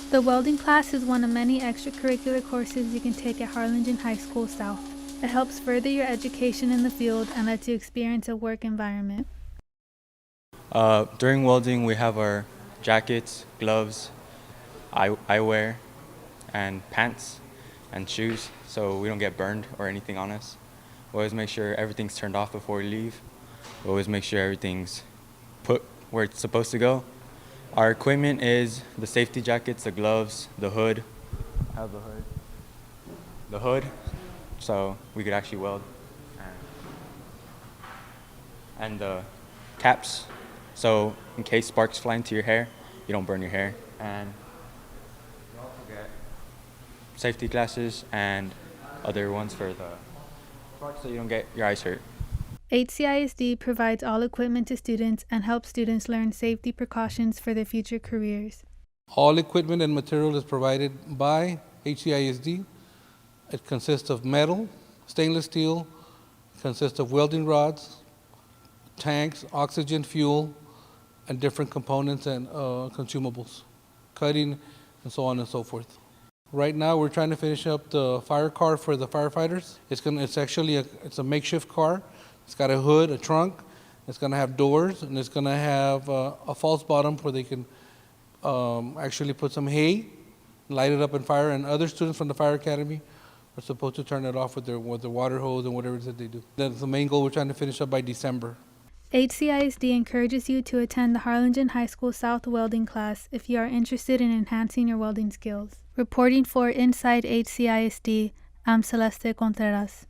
The welding class is one of many extracurricular courses you can take at Harlingen High School South. It helps further your education in the field and lets you experience a work environment. During welding, we have our jackets, gloves, eyewear, and pants and shoes, so we don't get burned or anything on us. We always make sure everything's turned off before we leave. We always make sure everything's put where it's supposed to go. Our equipment is the safety jackets, the gloves, the hood. I have the hood. The hood, so we could actually weld. And the caps, so in case sparks fly into your hair, you don't burn your hair. And you also get safety glasses and other ones for the sparks so you don't get your eyes hurt. HCISD provides all equipment to students and helps students learn safety precautions for their future careers. All equipment and material is provided by HCISD. It consists of metal, stainless steel, consists of welding rods, tanks, oxygen, fuel, and different components and consumables, cutting, and so on and so forth. Right now, we're trying to finish up the fire car for the firefighters. It's actually a makeshift car. It's got a hood, a trunk. It's going to have doors, and it's going to have a false bottom where they can actually put some hay, light it up and fire. And other students from the fire academy are supposed to turn it off with their water hose and whatever it is that they do. That's the main goal. We're trying to finish up by December. HCISD encourages you to attend the Harlingen High School South welding class if you are interested in enhancing your welding skills. Reporting for Inside HCISD, I'm Celeste Contreras.